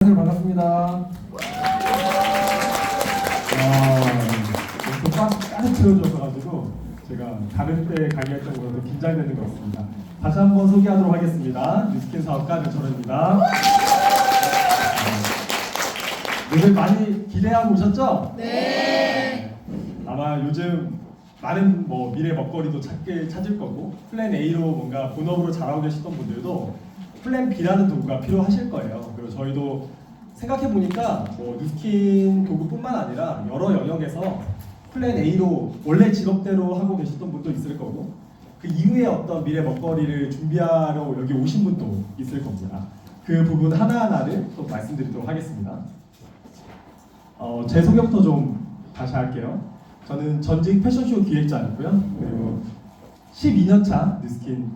반갑습니다. 이렇게 꽉 채워줘가지고 제가 다른 때 강의했던 것보다 긴장되는 것 같습니다. 다시 한번 소개하도록 하겠습니다. 뉴스킨 사업가 류철호입니다. 요즘 많이 기대하고 오셨죠? 네. 아마 요즘 많은 미래 먹거리도 찾을 거고 플랜 A로 뭔가 본업으로 잘하고 계시던 분들도 플랜 B라는 도구가 필요하실 거예요. 그리고 저희도 생각해 보니까 뉴스킨 도구뿐만 아니라 여러 영역에서 플랜 A로 원래 직업대로 하고 계셨던 분도 있을 거고 그 이후에 어떤 미래 먹거리를 준비하러 여기 오신 분도 있을 겁니다. 그 부분 하나하나를 또 말씀드리도록 하겠습니다. 제 소개부터 좀 다시 할게요. 저는 전직 패션쇼 기획자이고요. 그리고 12년차 뉴스킨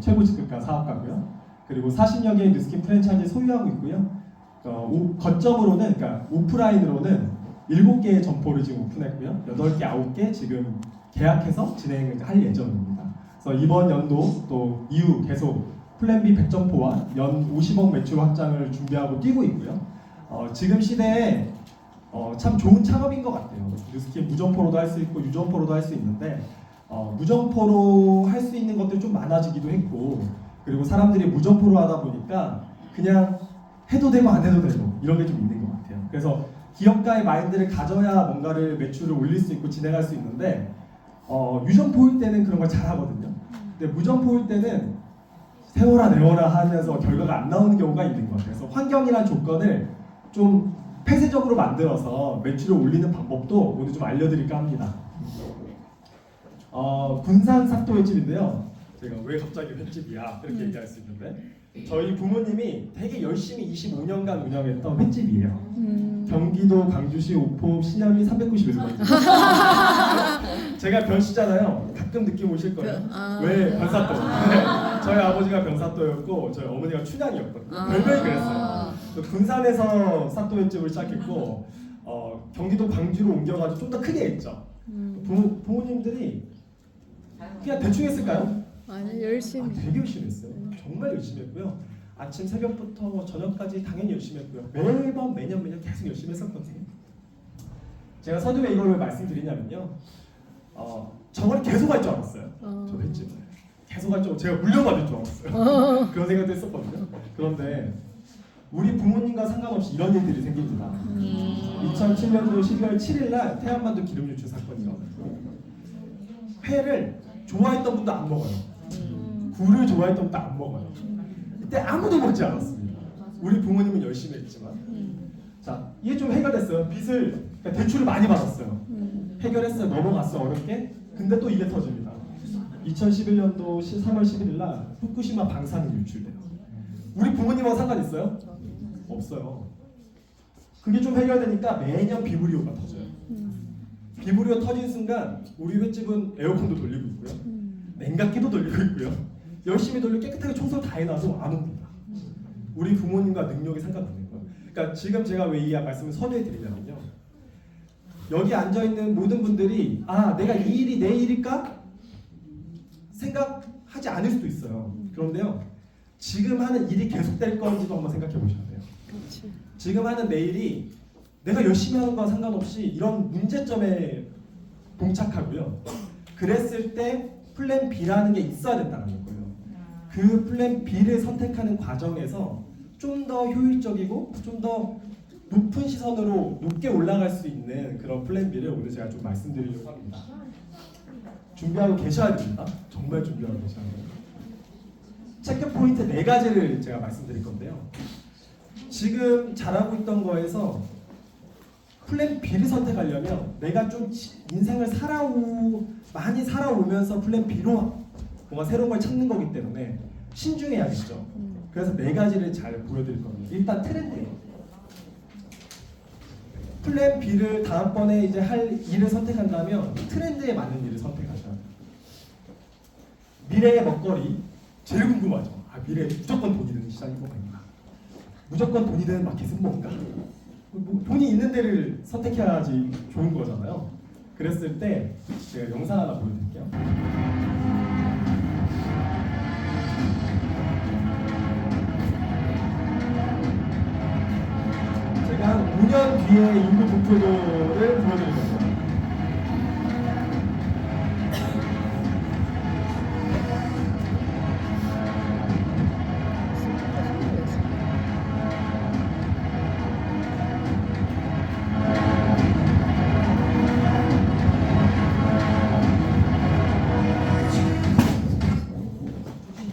최고 직급가 사업가고요. 그리고 40여 개의 뉴스킨 프랜차이즈 소유하고 있고요. 거점으로는, 그러니까 오프라인으로는 7개의 점포를 지금 오픈했고요. 8개, 9개 지금 계약해서 진행을 할 예정입니다. 그래서 이번 연도 또 이후 계속 플랜 B 100점포와 연 50억 매출 확장을 준비하고 뛰고 있고요. 지금 시대에 참 좋은 창업인 것 같아요. 뉴스킨 무점포로도 할 수 있고 유점포로도 할 수 있는데 무점포로 할 수 있는 것들이 좀 많아지기도 했고 그리고 사람들이 무점포로 하다 보니까 그냥 해도 되고 안 해도 되고 이런 게 좀 있는 것 같아요. 그래서 기업가의 마인드를 가져야 뭔가를 매출을 올릴 수 있고 진행할 수 있는데 유점포일 때는 그런 걸 잘하거든요. 근데 무점포일 때는 세워라 내워라 하면서 결과가 안 나오는 경우가 있는 것 같아요. 그래서 환경이란 조건을 좀 폐쇄적으로 만들어서 매출을 올리는 방법도 오늘 좀 알려드릴까 합니다. 군산 삭도 횟집인데요. 제가 왜 갑자기 횟집이야 이렇게 얘기할 수 있는데 저희 부모님이 되게 열심히 25년간 운영했던 횟집이에요. 경기도 광주시 오포 신현리 391번. 제가 변씨잖아요. 가끔 느낌 오실 거예요. 왜 변사또? 저희 아버지가 변사또였고 저희 어머니가 춘향이었거든요. 별명이 그랬어요. 군산에서 사또 횟집을 시작했고 경기도 광주로 옮겨가지고 좀 더 크게 했죠. 부모님들이 그냥 대충 했을까요? 아니 열심히. 되게 열심히 했어요. 정말 열심히 했고요. 아침 새벽부터 저녁까지 당연히 열심히 했고요. 매번 매년 계속 열심히 했었거든요. 제가 서두에 이걸 왜 말씀드리냐면요. 저걸 계속 할 줄 알았어요. 저 횟집을 계속 할 줄 제가 물려받을 줄 알았어요. 그런 생각도 했었거든요. 그런데 우리 부모님과 상관없이 이런 일들이 생깁니다. 2007년도 12월 7일 날 태안만두 기름 유출 사건이 일어났어요. 회를 좋아했던 분도 안 먹어요. 굴을 좋아했던 분도 안 먹어요. 그때 아무도 먹지 않았습니다. 우리 부모님은 열심히 했지만 자 이게 좀 해결됐어요. 빚을 그러니까 대출을 많이 받았어요. 해결했어요. 넘어갔어 어렵게. 근데 또 이게 터집니다. 2011년도 3월 11일 날 후쿠시마 방사능 유출돼요. 우리 부모님하고 상관 있어요? 없어요. 그게 좀 해결되니까 매년 비브리오가 터져요. 비브리오 터진 순간 우리 횟집은 에어컨도 돌리고 있고요. 냉각기도 돌리고 있고요. 열심히 돌리고 깨끗하게 청소를 다 해놔도 안 옵니다. 우리 부모님과 능력이 상관없는 거예요. 그러니까 지금 제가 왜 이 말씀을 선회해 드리냐면요. 여기 앉아있는 모든 분들이 내가 이 일이 내 일일까? 생각하지 않을 수도 있어요. 그런데요. 지금 하는 일이 계속될 건지도 한번 생각해 보셔야 돼요. 그치. 지금 하는 내 일이 내가 열심히 하는 거와 상관없이 이런 문제점에 봉착하고요. 그랬을 때 플랜 B라는 게 있어야 된다는 거예요. 그 플랜 B를 선택하는 과정에서 좀 더 효율적이고 좀 더 높은 시선으로 높게 올라갈 수 있는 그런 플랜 B를 오늘 제가 좀 말씀드리려고 합니다. 준비하고 계셔야 됩니다. 정말 준비하고 계셔야 돼요. 체크 포인트 4가지를 제가 말씀드릴 건데요. 지금 잘하고 있던 거에서 플랜 B를 선택하려면 내가 좀 인생을 많이 살아오면서 플랜 B로 뭔가 새로운 걸 찾는 거기 때문에 신중해야겠죠. 그래서 4가지를 잘 보여드릴 겁니다. 일단 트렌드예요. 플랜 B를 다음번에 이제 할 일을 선택한다면 트렌드에 맞는 일을 선택하셔야 돼요. 미래의 먹거리 제일 궁금하죠. 미래에 무조건 돈이 드는 시장이 뭐인가? 무조건 돈이 드는 마켓은 뭔가? 돈이 있는 데를 선택해야지 좋은 거잖아요. 그랬을 때 제가 영상 하나 보여드릴게요. 1년 뒤에 인구 분포도를 보여드릴 겁니다.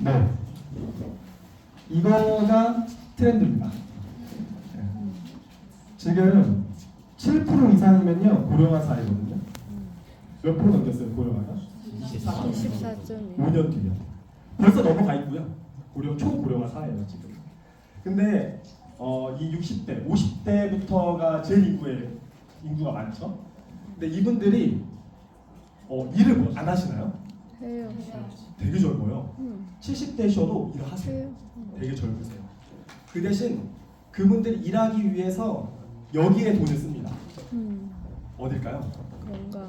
네. 이거가 트렌드입니다. 네. 지금 7% 이상이면요 고령화 사회거든요. 몇 프로 넘겼어요 고령화가? 24.2. 5년 뒤면 벌써 넘어가 있고요. 초고령화 사회예요 지금. 근데 이 60대, 50대부터가 제일 인구가 많죠. 근데 이분들이 일을 안 하시나요? 해요. 되게 젊어요. 70대셔도 일을 하세요. 해요. 되게 젊으세요. 그 대신 그분들이 일하기 위해서 여기에 돈을 씁니다. 어딜까요? 뭔가.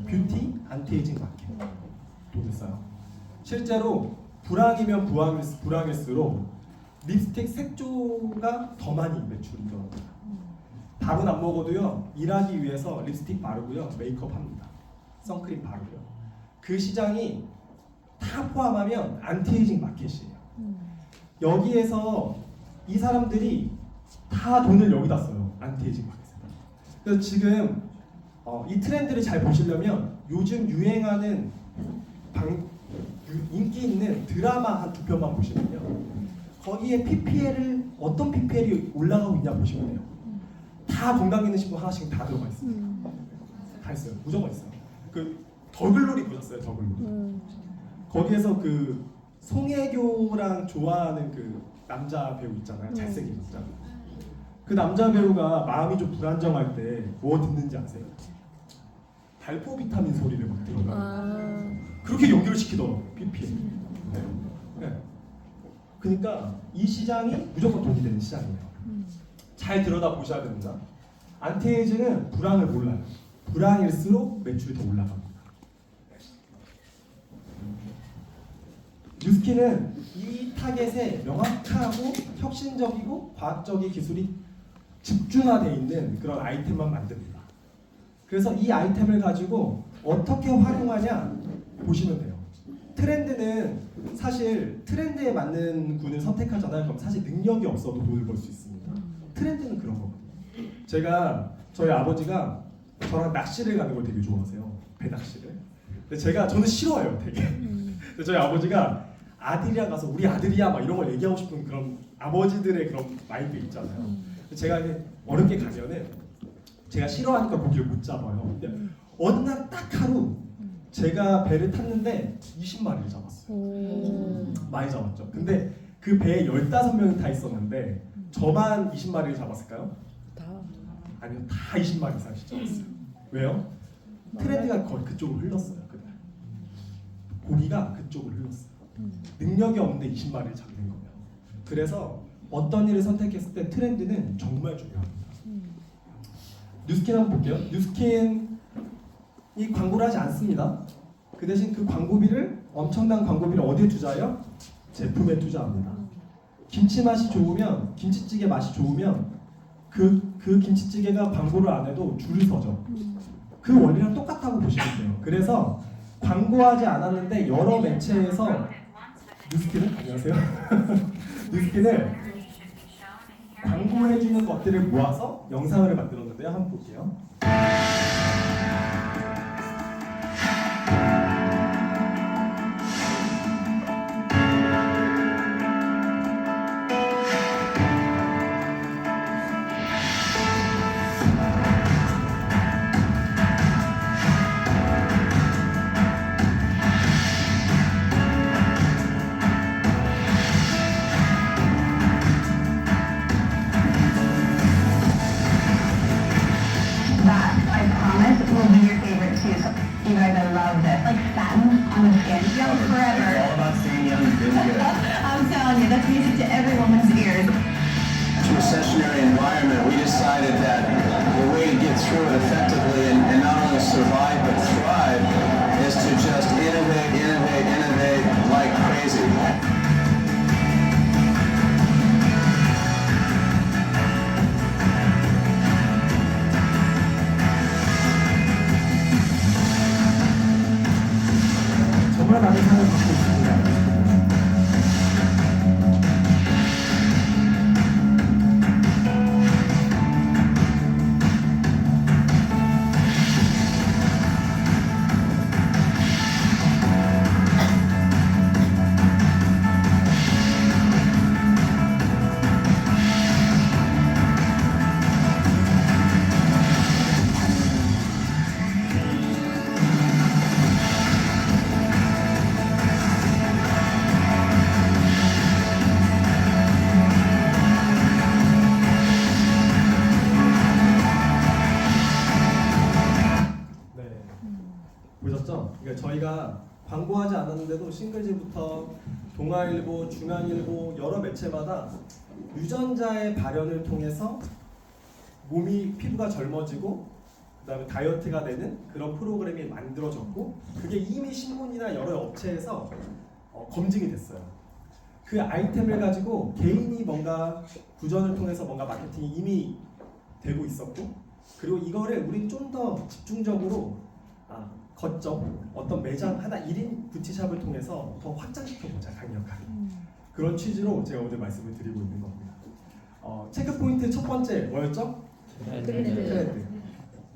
뷰티, 안티에이징 마켓 돈을 써요. 실제로 불황이면 불황일수록 립스틱 색조가 더 많이 매출이 들어갑니다. 밥은 안 먹어도요 일하기 위해서 립스틱 바르고요 메이크업 합니다. 선크림 바르고요. 그 시장이 다 포함하면 안티에이징 마켓이에요. 여기에서 이 사람들이 다 돈을 여기다 써요. 안티에이징 마켓에. 그래서 지금 이 트렌드를 잘 보시려면 요즘 유행하는 인기 있는 드라마 한 2편만 보시면요. 거기에 PPL을 어떤 PPL이 올라가고 있냐 보시면 돼요. 다 건강기능식품 하나씩 다 들어가 있어요. 다 있어요. 무조건 있어요. 그 더글로리 보셨어요? 더글로리. 거기에서 그 송혜교랑 좋아하는 그 남자 배우 있잖아요. 잘생긴 남자. 그 남자 배우가 마음이 좀 불안정할 때 뭐 듣는지 아세요? 발포 비타민 소리를 막 들어요. 그렇게 연결을 시키더라고 PPL. 네. 그러니까 이 시장이 무조건 돈이 되는 시장이에요. 잘 들여다 보셔야 됩니다. 안티에이징은 불황을 몰라요. 불황일수록 매출이 더 올라갑니다. 뉴스킨은 이 타겟에 명확하고 혁신적이고 과학적인 기술이 집중화되어 있는 그런 아이템만 만듭니다. 그래서 이 아이템을 가지고 어떻게 활용하냐 보시면 돼요. 트렌드는 사실 트렌드에 맞는 군을 선택하잖아요. 그럼 사실 능력이 없어도 돈을 벌 수 있습니다. 트렌드는 그런 거거든요. 저희 아버지가 저랑 낚시를 가는 걸 되게 좋아하세요. 배낚시를. 근데 저는 싫어해요, 되게. 근데 저희 아버지가 아들이랑 가서 우리 아들이야 막 이런 걸 얘기하고 싶은 그런 아버지들의 그런 마인드 있잖아요. 제가 어렵게 가면은 제가 싫어하니까 고기를 못 잡아요. 근데 어느 날 딱 하루 제가 배를 탔는데 20마리를 잡았어요. 많이 잡았죠. 근데 그 배에 15명이 타 있었는데 저만 20마리를 잡았을까요? 아니요, 다 20마리 이상씩 잡았어요. 왜요? 트렌드가 거의 그쪽으로 흘렀어요. 그날 고기가 그쪽으로 흘렀어요. 능력이 없는데 20마리를 잡는 거면. 그래서 어떤 일을 선택했을 때 트렌드는 정말 중요합니다. 뉴스킨 한번 볼게요. 뉴스킨이 광고를 하지 않습니다. 그 대신 그 광고비를 엄청난 광고비를 어디에 투자해요? 제품에 투자합니다. 김치 맛이 좋으면 김치찌개 맛이 좋으면 그 김치찌개가 광고를 안 해도 줄을 서죠. 그 원리랑 똑같다고 보시면 돼요. 그래서 광고하지 않았는데 여러 매체에서 뉴스킨을 안녕하세요. 뉴스킨을 광고해주는 것들을 모아서 영상을 만들었는데요. 한번 볼게요. Will be your favorite too. So you guys, I love this. Like satin on the skin, young forever. All about staying young and feeling good. I'm telling you, that's music to every woman's ears. To a recessionary environment, we decided that the way to get through it effectively and not only survive but thrive is to just innovate like crazy. 저희가 광고하지 않았는데도 싱글즈부터 동아일보, 중앙일보 여러 매체마다 유전자의 발현을 통해서 피부가 젊어지고 그다음에 다이어트가 되는 그런 프로그램이 만들어졌고 그게 이미 신문이나 여러 업체에서 검증이 됐어요. 그 아이템을 가지고 개인이 뭔가 구전을 통해서 뭔가 마케팅이 이미 되고 있었고 그리고 이거를 우리 좀 더 집중적으로 거점 어떤 매장 하나 1인 뷰티샵을 통해서 더 확장시켜보자 강력하게 그런 취지로 제가 오늘 말씀을 드리고 있는 겁니다. 체크 포인트 첫 번째 뭐였죠? 트렌드.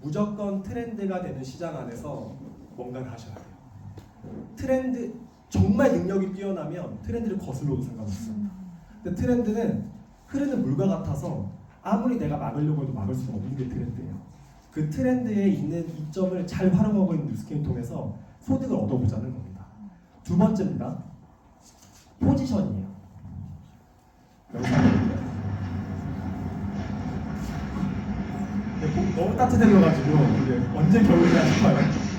무조건 트렌드가 되는 시장 안에서 뭔가를 하셔야 돼요. 트렌드 정말 능력이 뛰어나면 트렌드를 거슬러도 상관없어요. 근데 트렌드는 흐르는 물과 같아서 아무리 내가 막으려고 해도 막을 수가 없는 게 트렌드예요. 그 트렌드에 있는 이점을 잘 활용하고 있는 뉴스킨을 통해서 소득을 얻어보자는 겁니다. 두 번째입니다. 포지션이에요. 너무 따뜻해져가지고 이게 언제 겨울이나 싶어요.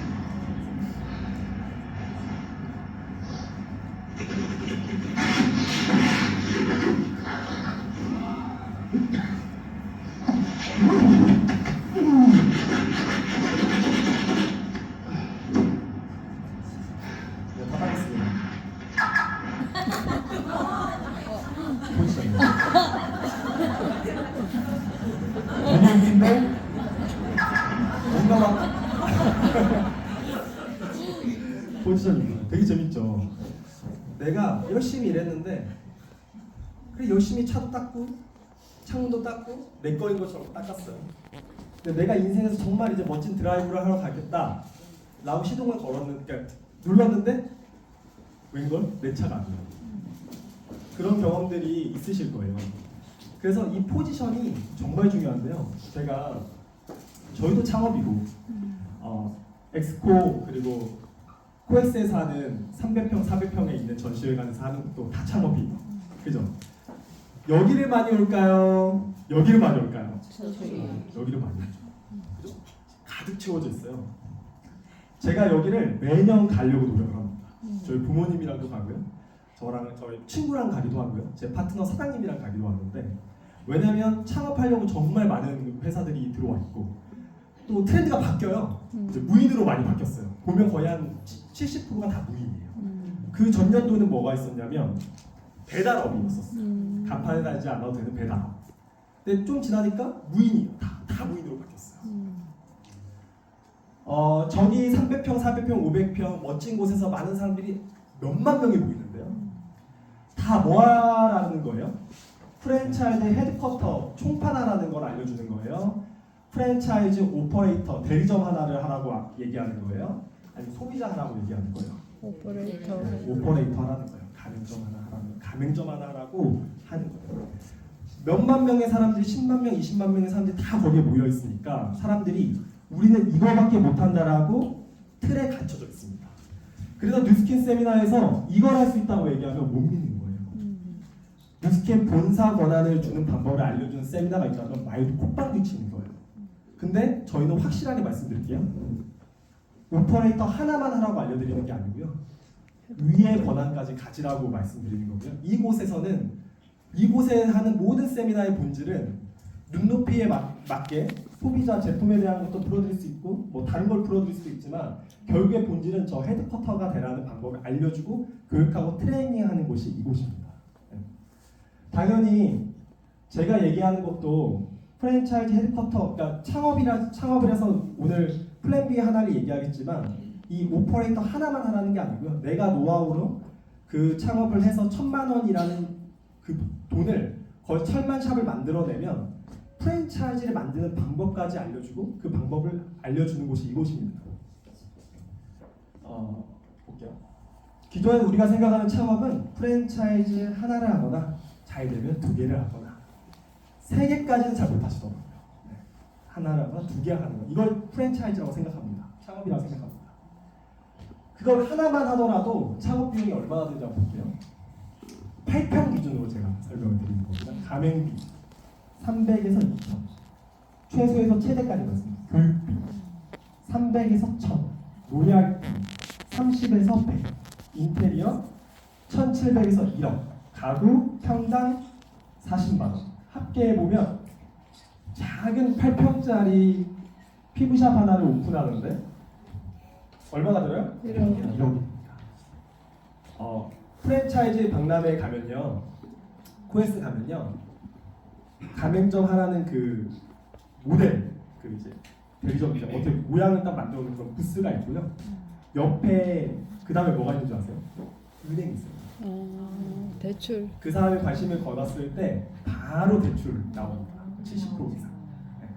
네, 다 하겠습니다. 포지션이에요. 너무 웃긴데? 뭔가 막 포지션입니다. 되게 재밌죠. 내가 열심히 일했는데 그래 열심히 차도 닦고 창문도 닦고 내 거인 것처럼 닦았어요. 근데 내가 인생에서 정말 이제 멋진 드라이브를 하러 가겠다 라고 시동을 걸었는데 그러니까 눌렀는데 웬걸? 내 차가 아니에요. 그런 경험들이 있으실 거예요. 그래서 이 포지션이 정말 중요한데요. 저희도 창업이고 엑스코 그리고 코엑스에서 하는 300평, 400평에 있는 전시회관에서 하는 것도 다 창업이에요. 그죠? 여기를 많이 올까요? 여기를 많이 올까요? 여기를 많이 오죠. 그죠? 가득 채워져 있어요. 제가 여기를 매년 가려고 노력을 합니다. 저희 부모님이랑도 가고요. 저희 친구랑 가기도 하고요. 제 파트너 사장님이랑 가기도 하는데 왜냐면 창업하려고 정말 많은 회사들이 들어와 있고 또 트렌드가 바뀌어요. 이제 무인으로 많이 바뀌었어요. 보면 거의 한 70%가 다 무인이에요. 그 전년도는 뭐가 있었냐면 배달업이 있었어요. 간판에 달지 않아도 되는 배달업. 근데 좀 지나니까 무인이에요. 다 무인으로 바뀌었어요. 저기 300평, 400평, 500평 멋진 곳에서 많은 사람들이 몇만 명이 모이는데요. 다 뭐하라는 거예요? 프랜차이즈 헤드쿼터 총판하라는 걸 알려주는 거예요. 프랜차이즈 오퍼레이터 대리점 하나를 하라고 얘기하는 거예요. 아니면 소비자 하라고 얘기하는 거예요. 오퍼레이터. 오퍼레이터 하라는 거예요. 가맹점 하나 하라고 하는 거예요. 몇만 명의 사람들이 10만 명, 20만 명의 사람들이 다 거기에 모여 있으니까 사람들이 우리는 이거밖에 못한다라고 틀에 갇혀져 있습니다. 그래서 뉴스킨 세미나에서 이걸 할 수 있다고 얘기하면 못 믿는 거예요. 뉴스킨 본사 권한을 주는 방법을 알려주는 세미나가 있다면 말도 콧방귀 치는 거예요. 근데 저희는 확실하게 말씀드릴게요. 오퍼레이터 하나만 하라고 알려드리는 게 아니고요. 위의 권한까지 가지라고 말씀드리는 거고요. 이곳에 하는 모든 세미나의 본질은 눈높이에 맞게 소비자 제품에 대한 것도 풀어드릴 수 있고 뭐 다른 걸 풀어드릴 수도 있지만 결국의 본질은 저 헤드쿼터가 되라는 방법을 알려주고 교육하고 트레이닝하는 곳이 이곳입니다. 당연히 제가 얘기하는 것도 프랜차이즈 헤드쿼터, 그러니까 창업이라서 오늘 플랜 B 하나를 얘기하겠지만 이 오퍼레이터 하나만 하라는 게 아니고요. 내가 노하우로 그 창업을 해서 1,000만 원이라는 그 돈을 거의 1000만 샵을 만들어내면 프랜차이즈를 만드는 방법까지 알려주고 그 방법을 알려주는 곳이 이곳입니다. 볼게요. 기존에 우리가 생각하는 창업은 프랜차이즈 하나를 하거나 잘 되면 2개를 하거나 3개까지는 잘 못하시더라고요. 네. 하나를 하거나 2개 하는 거. 이걸 프랜차이즈라고 생각합니다. 창업이라고 생각합니다. 그걸 하나만 하더라도 창업 비용이 얼마나 되는지 한번 볼게요. 8평 기준으로 제가 설명을 드리는 겁니다. 가맹비 300에서 2,000, 최소에서 최대까지 맞습니다. 교육비 300에서 1,000, 노약비 30에서 100, 인테리어 1,700에서 1억, 가구 평당 40만 원. 합계해 보면 작은 8평짜리 피부샵 하나를 오픈하는데 얼마가 들어요? 1억. 1억입니다. 프랜차이즈 박람회에 가면요, 코엑스 가면요, 가맹점 하나는 그 모델, 그 이제 대리점이죠. 어떻게 모양을 딱 만들어놓은 그런 부스가 있고요. 옆에 그 다음에 뭐가 있는 줄 아세요? 은행이 있어요. 대출. 그 사람이 관심을 걸었을 때 바로 대출 나옵니다. 70% 이상. 네.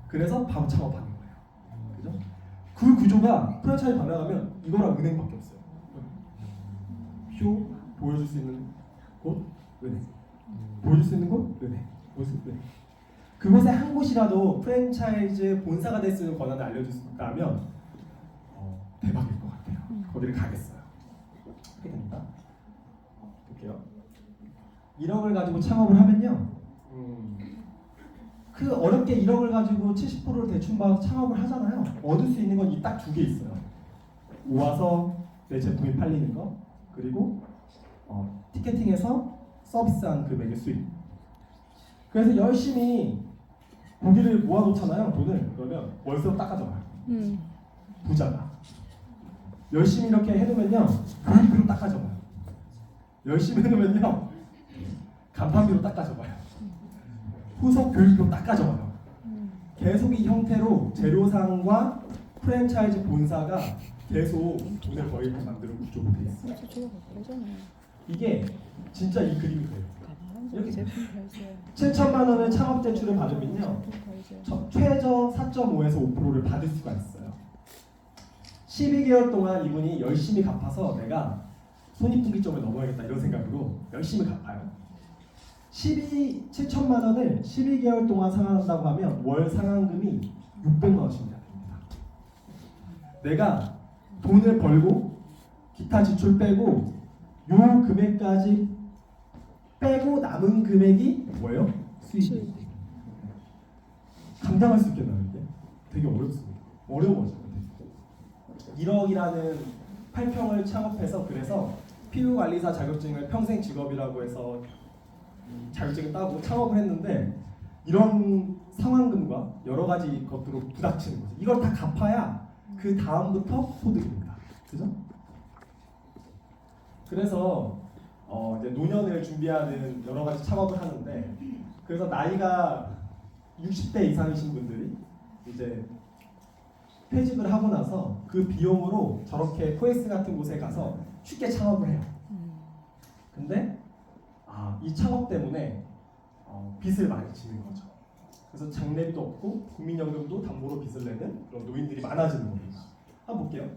그래서 바로 창업하는 거예요. 그죠? 그 구조가 프랜차이즈 박람회면 이거랑 은행밖에 없어요. 표 보여줄 수 있는 곳 은행, 보여줄 수 있는 곳 은행, 보여줄 수 있는 은행. 그곳에 한 곳이라도 프랜차이즈 본사가 될 수 있는 권한을 알려줄 수 있다면 대박일 것 같아요. 거기를 가겠어요. 하게 됩니다. 볼게요. 1억을 가지고 창업을 하면요, 그 어렵게 1억을 가지고 70%를 대충 받아서 창업을 하잖아요. 얻을 수 있는 건 이 딱 두 개 있어요. 모아서 내 제품이 팔리는 거, 그리고 티켓팅에서 서비스한 금액의 수익. 그래서 열심히 고기를 모아놓잖아요, 돈을. 그러면 월세로 닦아져요. 부자가. 열심히 이렇게 해놓으면요, 교육비로 닦아져요. 열심히 해놓으면요, 간판비로 닦아져봐요. 후속 교육비로 닦아져봐요. 계속 이 형태로 재료상과 프랜차이즈 본사가 계속 돈을 벌게 만드는 구조로 되어 있어요. 저거 그거잖아. 이게 진짜 이 그림이 돼요. 여기 제품 팔지. 7천만 원의 창업 대출을 받으면요, 제품 팔지. 최저 4.5에서 5%를 받을 수가 있어요. 12개월 동안 이분이 열심히 갚아서 내가 손익분기점을 넘어야겠다 이런 생각으로 열심히 갚아요. 7천만 원을 12개월 동안 상환한다고 하면 월 상환금이 600만 원씩 됩니다. 내가 돈을 벌고 기타 지출 빼고 요 금액까지 빼고 남은 금액이 뭐예요? 수익. 감당할 수 있겠나요 이게? 되게 어렵습니다. 어려워요. 1억이라는 8평을 창업해서, 그래서 피부관리사 자격증을 평생 직업이라고 해서 자격증을 따고 창업을 했는데, 이런 상환금과 여러 가지 것들로 부닥치는 거죠. 이걸 다 갚아야 그 다음부터 소득입니다. 그죠? 그래서 이제 노년을 준비하는 여러 가지 창업을 하는데, 그래서 나이가 60대 이상이신 분들이 이제 퇴직을 하고 나서 그 비용으로 저렇게 코엑스 같은 곳에 가서 쉽게 창업을 해요. 근데 이 창업 때문에 빚을 많이 지는 거죠. 그래서 장래비도 없고 국민연금도 담보로 빚을 내는 그런 노인들이 많아지는 겁니다. 한번 볼게요.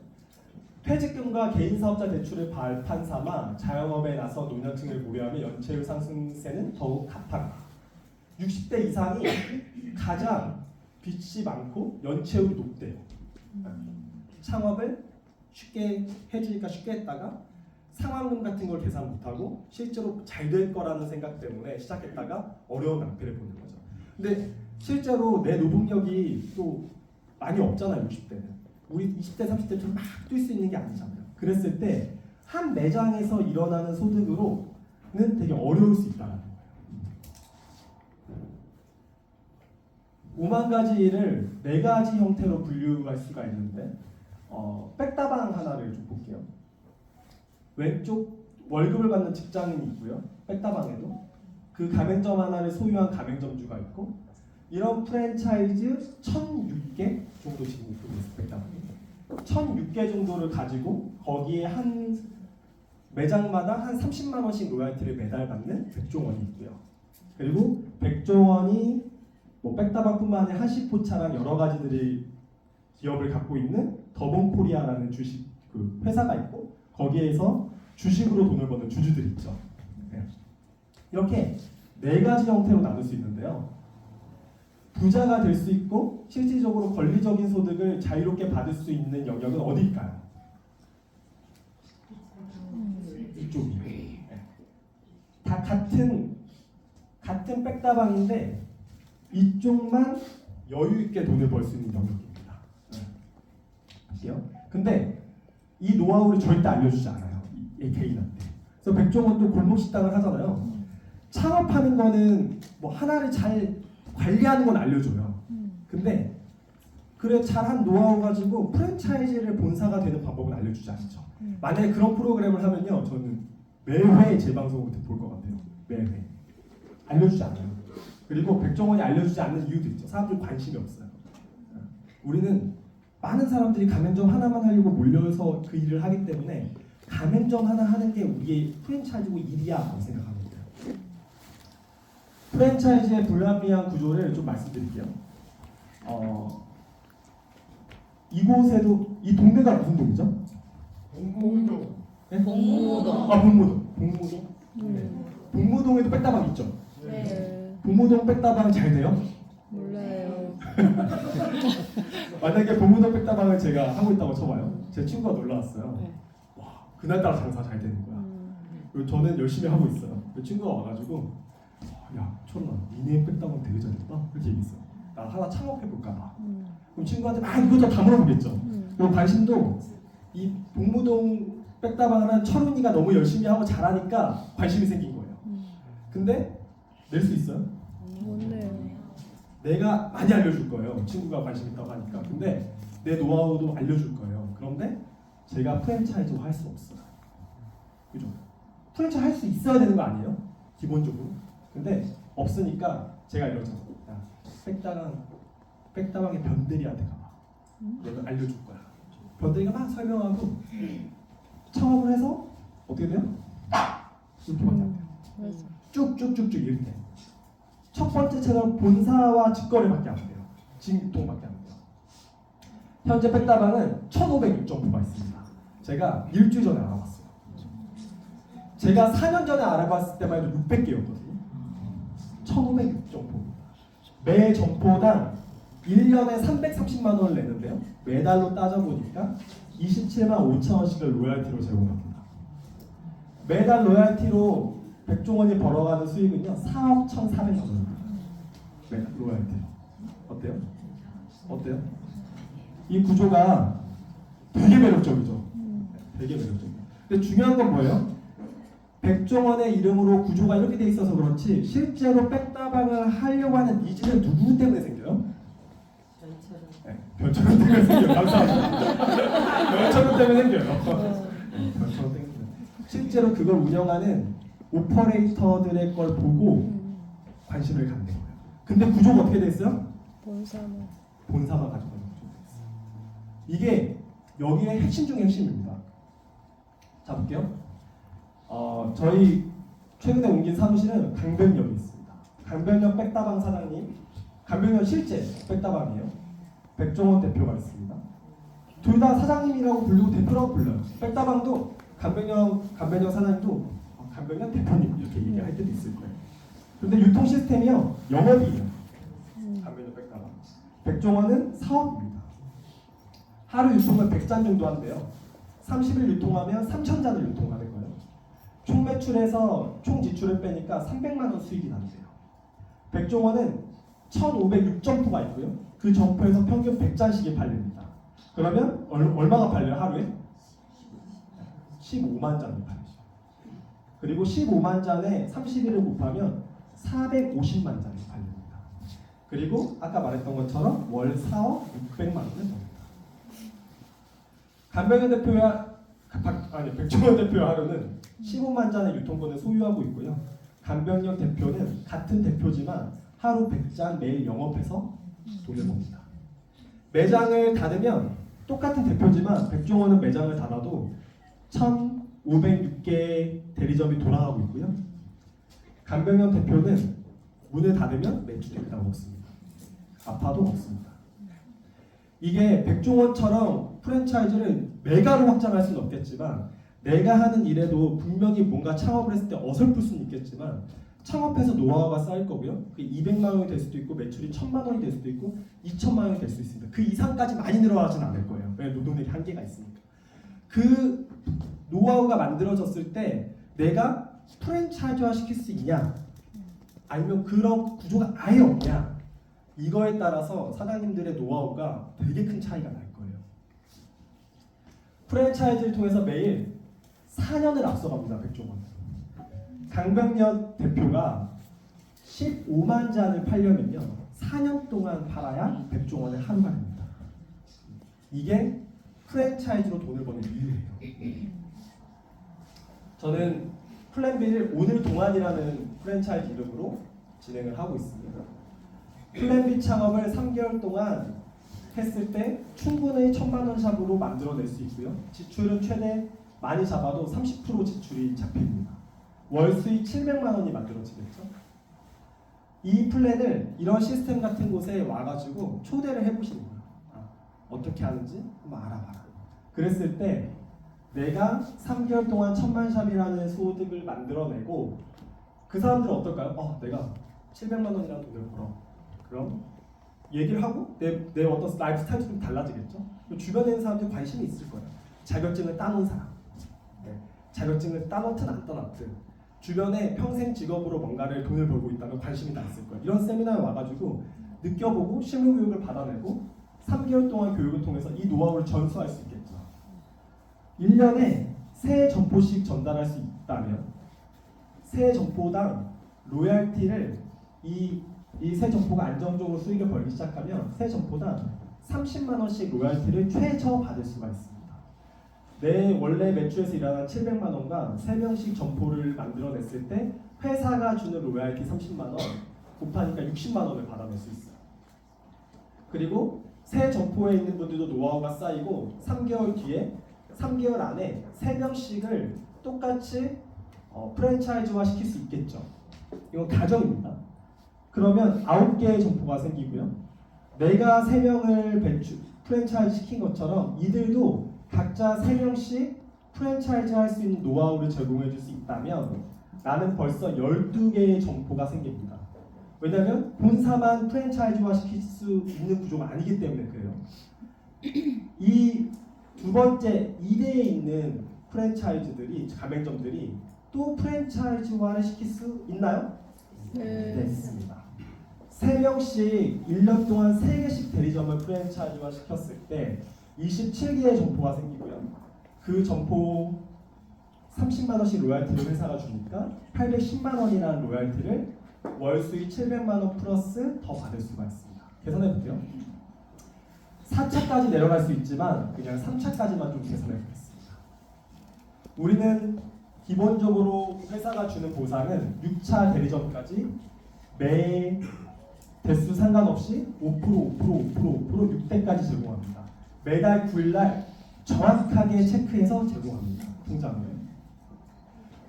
퇴직금과 개인사업자 대출을 발판 삼아 자영업에 나서 노년층을 고려하며 연체율 상승세는 더욱 가파르다. 60대 이상이 가장 빚이 많고 연체율이 높대요. 창업을 쉽게 해주니까 쉽게 했다가 상환금 같은 걸 계산 못하고 실제로 잘 될 거라는 생각 때문에 시작했다가 어려운 낭패를 보는 거죠. 근데 실제로 내 노동력이 또 많이 없잖아요. 60대는. 우리 20대, 30대처럼 막 뛸 수 있는 게 아니잖아요. 그랬을 때 한 매장에서 일어나는 소득으로는 되게 어려울 수 있다는 거예요. 5만 가지 일을 4가지 형태로 분류할 수가 있는데, 백다방 하나를 좀 볼게요. 왼쪽 월급을 받는 직장인이 있고요. 백다방에도 그 가맹점 하나를 소유한 가맹점주가 있고, 이런 프랜차이즈 1,006개 정도 지금 오픈되어 있어요. 백다방에 1,006개 정도를 가지고 거기에 한 매장마다 한 30만 원씩 로얄티를 매달 받는 백종원이 있고요. 그리고 백종원이 백다방뿐만 아니라 한식포차랑 여러 가지들이 기업을 갖고 있는 더본코리아라는 주식 그 회사가 있고, 거기에서 주식으로 돈을 버는 주주들이 있죠. 네. 이렇게 4가지 형태로 나눌 수 있는데요. 부자가 될 수 있고 실질적으로 권리적인 소득을 자유롭게 받을 수 있는 영역은 어디일까요? 이쪽이에요. 네. 다 같은 백다방인데 이쪽만 여유 있게 돈을 벌 수 있는 영역입니다. 볼게요. 근데 이 노하우를 절대 알려주지 않아요. 이 개인한테. 그래서 백종원도 골목 식당을 하잖아요. 창업하는 거는 뭐 하나를 잘 관리하는 건 알려줘요. 근데 그래 잘한 노하우 가지고 프랜차이즈를 본사가 되는 방법은 알려주지 않죠. 만약에 그런 프로그램을 하면요, 저는 매회 제 방송을 볼 것 같아요. 매회 알려주지 않아요. 그리고 백종원이 알려주지 않는 이유도 있죠. 사람들 관심이 없어요. 우리는 많은 사람들이 가맹점 하나만 하려고 몰려서 그 일을 하기 때문에 가맹점 하나 하는 게 우리의 프랜차이즈고 일이야라고 생각합니다. 프랜차이즈의 불합리한 구조를 좀 말씀드릴게요. 이곳에도 이 동네가 무슨 동이죠? 봉무동. 네? 봉무동. 봉무동. 봉무동. 네. 봉무동에도 백다방 있죠? 네. 봉무동 백다방 잘 돼요? 몰라요. 만약에 봉무동 백다방을 제가 하고 있다고 쳐봐요. 제 친구가 놀러 왔어요. 네. 와, 그날따라 장사 잘 되는 거야. 그리고 저는 열심히 하고 있어요. 그 친구가 와가지고 야, 철원아, 니네 백다방 되게 잘했다. 그렇게 얘기했어. 나 하나 창업해볼까 봐. 그럼 친구한테 막 이것저것 다 물어보겠죠. 그리고 관심도 이 봉무동 백다방 하는 철훈이가 너무 열심히 하고 잘하니까 관심이 생긴 거예요. 근데 낼 수 있어요? 못내요. 내가 많이 알려줄 거예요. 친구가 관심 있다고 하니까. 근데 내 노하우도 알려줄 거예요. 그런데 제가 프랜차이즈로 할 수 없어요. 그죠? 프랜차이즈 할 수 있어야 되는 거 아니에요? 기본적으로. 근데 없으니까 제가 이러죠. 야, 백다방의 변대리한테 가봐. 내가 알려줄 거야. 변대리가 막 설명하고 창업을 해서 어떻게 돼요? 이렇게밖에 안 돼요. 맞아. 쭉쭉쭉쭉 이렇게. 첫 번째 채널 본사와 직거래밖에 안 돼요. 진입통밖에 안 돼요. 현재 백다방은 1,506점포가 있습니다. 제가 일주일 전에 알아봤어요. 제가 4년 전에 알아봤을 때만 해도 600개였거든요. 1,506점포. 매 점포당 1년에 330만 원을 내는데요. 매달로 따져보니까 27만 5천 원씩을 로얄티로 제공합니다. 매달 로얄티로 백종원이 벌어가는 수익은요 4억 1,400만 원입니다. 매달 로얄티로. 어때요? 어때요? 이 구조가 되게 매력적이죠. 되게 매력적이에요. 근데 중요한 건 뭐예요? 백종원의 이름으로 구조가 이렇게 돼 있어서 그렇지 실제로 백다방을 하려고 하는 니즈는 누구 때문에 생겨요? 네, 변천훈 때문에 생겨요. 감사합니다. 변천훈 때문에 생겨요. 네, 변천훈 때문에. 실제로 그걸 운영하는 오퍼레이터들의 걸 보고 관심을 갖는 거예요. 근데 구조가 어떻게 돼 있어요? 본사는. 본사가 가져가는 구조가 돼 있어요. 이게 여기의 핵심 중의 핵심입니다. 자 볼게요. 저희 최근에 옮긴 사무실은 강변역에 있습니다. 강변역 백다방 사장님, 강변역 실제 백다방이에요. 백종원 대표가 있습니다. 둘 다 사장님이라고 부르고 대표라고 불러요. 백다방도 강변역 사장님도 강변역 대표님 이렇게 얘기할 때도 있을 거예요. 그런데 유통 시스템이요 영업이에요. 강변역 백다방. 백종원은 사업입니다. 하루 유통을 100잔 정도 한대요. 30일 유통하면 3,000잔을 유통하는 거예요. 총 매출에서 총 지출을 빼니까 300만 원 수익이 난대요. 백종원은 1,506점포가 있고요. 그 점포에서 평균 100잔씩이 팔립니다. 그러면 얼마가 팔려요 하루에? 15만 잔이 팔리죠. 그리고 15만 잔에 30일을 곱하면 450만 잔이 팔립니다. 그리고 아까 말했던 것처럼 월 4억 600만 원을 벌립니다. 강병현 대표야 백종원 대표의 하루는 15만 잔의 유통권을 소유하고 있고요. 강병현 대표는 같은 대표지만 하루 100잔 매일 영업해서 돈을 법니다. 매장을 닫으면 똑같은 대표지만 백종원은 매장을 닫아도 1,506개의 대리점이 돌아가고 있고요. 강병현 대표는 문을 닫으면 매출이 일단 없습니다. 아파도 없습니다. 이게 백종원처럼 프랜차이즈를 메가로 확장할 수는 없겠지만 내가 하는 일에도 분명히 뭔가 창업을 했을 때 어설플 수는 있겠지만 창업해서 노하우가 쌓일 거고요. 그 200만 원이 될 수도 있고 매출이 1,000만 원이 될 수도 있고 2,000만 원이 될 수 있습니다. 그 이상까지 많이 늘어나지는 않을 거예요. 왜? 노동력이 한계가 있으니까. 그 노하우가 만들어졌을 때 내가 프랜차이즈화 시킬 수 있냐 아니면 그런 구조가 아예 없냐 이거에 따라서 사장님들의 노하우가 되게 큰 차이가 날 거예요. 프랜차이즈를 통해서 매일 4년을 앞서갑니다. 백종원. 강병렬 대표가 15만 잔을 팔려면요 4년 동안 팔아야 백종원의 하루가 됩니다. 이게 프랜차이즈로 돈을 버는 이유예요. 저는 플랜비를 오늘 동안이라는 프랜차이즈 이름으로 진행을 하고 있습니다. 플랜비 창업을 3개월 동안 했을 때 충분히 1,000만 원 샵으로 만들어낼 수 있고요. 지출은 최대 많이 잡아도 30% 지출이 잡힙니다. 월 수익 700만 원이 만들어지겠죠. 이 플랜을 이런 시스템 같은 곳에 와가지고 초대를 해보시는 거예요. 어떻게 하는지 한번 알아봐라. 그랬을 때 내가 3개월 동안 1,000만 샵이라는 소득을 만들어내고 그 사람들은 어떨까요? 내가 700만 원이라는 돈을 벌어. 그럼 얘기를 하고 내 어떤 라이프 스타일이 좀 달라지겠죠. 주변에 있는 사람들 관심이 있을 거예요. 자격증을 따놓은 사람, 자격증을 따놓든 안 따놨든 주변에 평생 직업으로 뭔가를 돈을 벌고 있다면 관심이 다 있을 거예요. 이런 세미나에 와가지고 느껴보고 실무 교육을 받아내고 3개월 동안 교육을 통해서 이 노하우를 전수할 수 있겠죠. 1년에 3점포씩 전달할 수 있다면 3점포당 로얄티를 이 3점포가 안정적으로 수익을 벌기 시작하면 3점포당 30만 원씩 로얄티를 최저 받을 수가 있습니다. 내 원래 매출에서 일어난 700만 원과 3명씩 점포를 만들어냈을 때 회사가 주는 로얄티 30만 원 곱하니까 60만 원을 받아낼 수 있어요. 그리고 새 점포에 있는 분들도 노하우가 쌓이고 3개월 뒤에 3개월 안에 3명씩을 똑같이 프랜차이즈화 시킬 수 있겠죠. 이건 가정입니다. 그러면 9개의 점포가 생기고요. 내가 3명을 프랜차이즈 시킨 것처럼 이들도 각자 3명씩 프랜차이즈 할 수 있는 노하우를 제공해 줄 수 있다면 나는 벌써 12개의 점포가 생깁니다. 왜냐하면 본사만 프랜차이즈화 시킬 수 있는 구조가 아니기 때문에 그래요. 이 두 번째 2대에 있는 프랜차이즈들이 가맹점들이 또 프랜차이즈화를 시킬 수 있나요? 네, 있습니다. 3명씩 1년 동안 3개씩 대리점을 프랜차이즈화 시켰을 때 27개의 점포가 생기고요. 그 점포 30만 원씩 로얄티를 회사가 주니까 810만 원이라는 로얄티를 월 수익 700만 원 플러스 더 받을 수가 있습니다. 계산해 볼게요. 4차까지 내려갈 수 있지만 그냥 3차까지만 좀 계산해 보겠습니다. 우리는 기본적으로 회사가 주는 보상은 6차 대리점까지 매 대수 상관없이 5%, 6대까지 제공합니다. 매달 9일날 정확하게 체크해서 제공합니다. 통장을.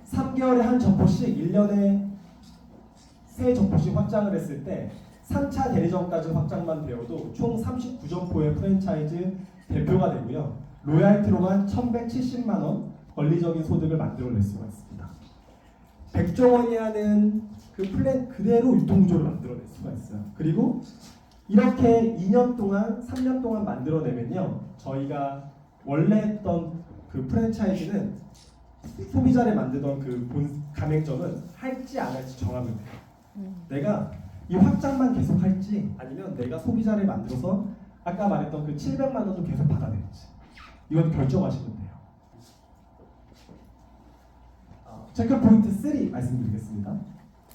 3개월에 한 점포씩 1년에 3점포씩 확장을 했을 때 3차 대리점까지 확장만 되어도 총 39점포의 프랜차이즈 대표가 되고요. 로얄티로만 1,170만 원 권리적인 소득을 만들어낼 수가 있습니다. 백종원이 하는 그 플랜 그대로 유통구조를 만들어낼 수가 있어요. 그리고 이렇게 2년 동안, 3년 동안 만들어내면요. 저희가 원래 했던 그 프랜차이즈는 소비자를 만들던 그 본 가맹점은 할지 안 할지 정하면 돼요. 내가 이 확장만 계속 할지 아니면 내가 소비자를 만들어서 아까 말했던 그 700만 원도 계속 받아낼지 이건 결정하시면 돼요. 체크 포인트 3 말씀드리겠습니다.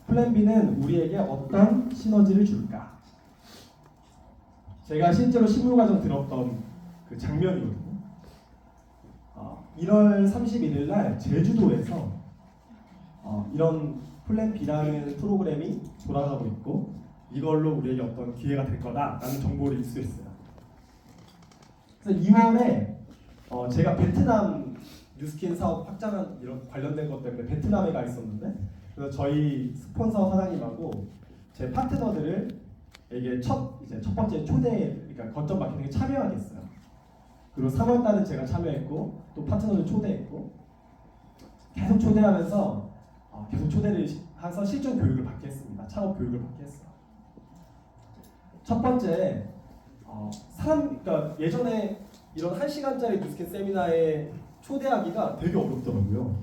플랜 B는 우리에게 어떤 시너지를 줄까? 제가 실제로 실무 과정 들었던 그 장면이거든요. 1월 31일 날 제주도에서 이런 플랜 B라는 프로그램이 돌아가고 있고 이걸로 우리에게 어떤 기회가 될 거다라는 정보를 입수했어요. 그래서 2월에 제가 베트남 뉴스킨 사업 확장한 이런 관련된 것 때문에 베트남에 가 있었는데 그래서 저희 스폰서 사장님하고 제 파트너들에게 첫 번째 초대 그러니까 거점 마케팅에 참여하게 했어요. 그리고 3월 달은 제가 참여했고 또 파트너를 초대했고 계속 초대하면서 계속 초대를 해서 실전 교육을 받게 했습니다. 창업 교육을 받게 했어요. 첫 번째 그러니까 예전에 이런 1시간짜리 뉴스킨 세미나에 초대하기가 되게 어렵더라고요.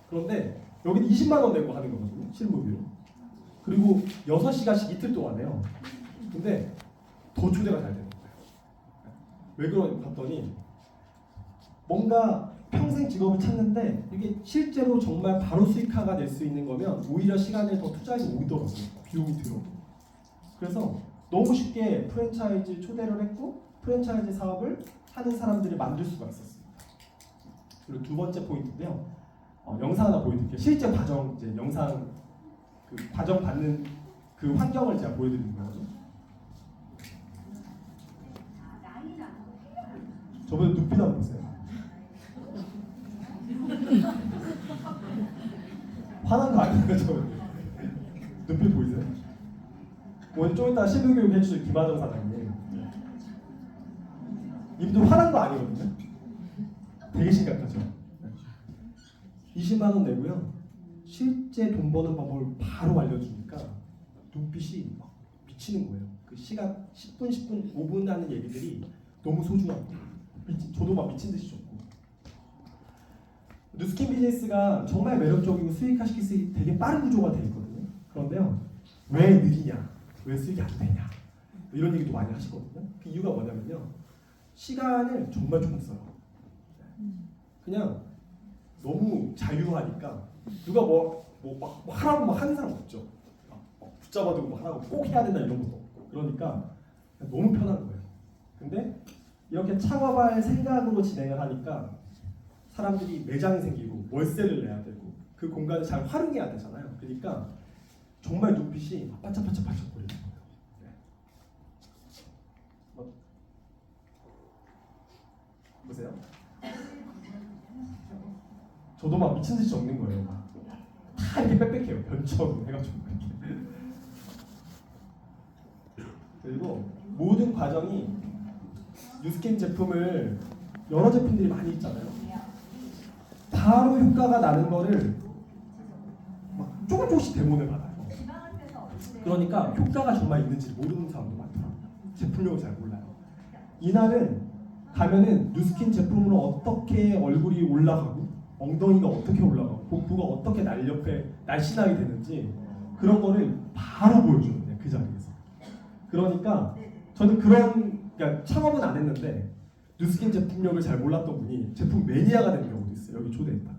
그런데 여기는 20만 원 내고 하는 거거든요. 실무비로. 그리고 6시간씩 이틀 동안 해요. 근데 더 초대가 잘 되는 거예요. 왜 그러냐 봤더니 뭔가 평생 직업을 찾는데 이게 실제로 정말 바로 수익화가 될 수 있는 거면 오히려 시간을 더 투자해서 오더라고요. 비용이 들어도. 그래서 너무 쉽게 프랜차이즈 초대를 했고 프랜차이즈 사업을 하는 사람들을 만들 수가 있었습니다. 그리고 두 번째 포인트인데요. 영상 하나 보여드릴게요. 실제 과정 이제 영상 그 과정 받는 그 환경을 제가 보여드리는 거거든요. 저번에 눈빛 한번 보세요. 화난 거 아니에요, 저 눈빛 보이세요? 오늘 좀 이따 실무교육 해주실 김하정 사장님. 이분도 화난 거 아니거든요. 되게 심각하죠. 20만 원 내고요. 실제 돈 버는 방법을 바로 알려주니까 눈빛이 막 미치는 거예요. 그 시간 10분, 10분, 5분 하는 얘기들이 너무 소중하고 저도 막 미친 듯이 좋고. 뉴스킨 비즈니스가 정말 매력적이고 수익화시킬 수 있는 되게 빠른 구조가 되어 있거든요. 그런데요, 왜 느리냐, 왜 수익이 안 되냐 이런 얘기도 많이 하시거든요. 그 이유가 뭐냐면요, 시간을 정말 조금 써요. 그냥 너무 자유하니까 누가 뭐 하라고 막 하는 사람 없죠. 붙잡아두고 뭐 하라고 꼭 해야 된다 이런 것도 없고. 그러니까 너무 편한 거예요. 근데 이렇게 창업할 생각으로 진행을 하니까 사람들이 매장이 생기고 월세를 내야 되고 그 공간을 잘 활용해야 되잖아요. 그러니까 정말 눈빛이 반짝반짝거리는 거예요. 네. 보세요. 저도 막 미친 듯이 적는 거예요. 다 이렇게 빽빽해요. 변처럼 해가지고 이렇게. 그리고 모든 과정이 뉴스킨 제품을 여러 제품들이 많이 있잖아요. 바로 효과가 나는 거를 막 조금씩 데모를 받아요. 그러니까 효과가 정말 있는지 모르는 사람도 많더라고요. 제품력을 잘 몰라요. 이날은 가면은 뉴스킨 제품으로 어떻게 얼굴이 올라가고 엉덩이가 어떻게 올라가고 복부가 어떻게 날씬하게 되는지 그런 거를 바로 보여줘요. 그 자리에서. 그러니까 저는 그러니까 창업은 안 했는데 뉴스킨 제품력을 잘 몰랐던 분이 제품 매니아가 되는 경우도 있어요. 여기 초대했다가.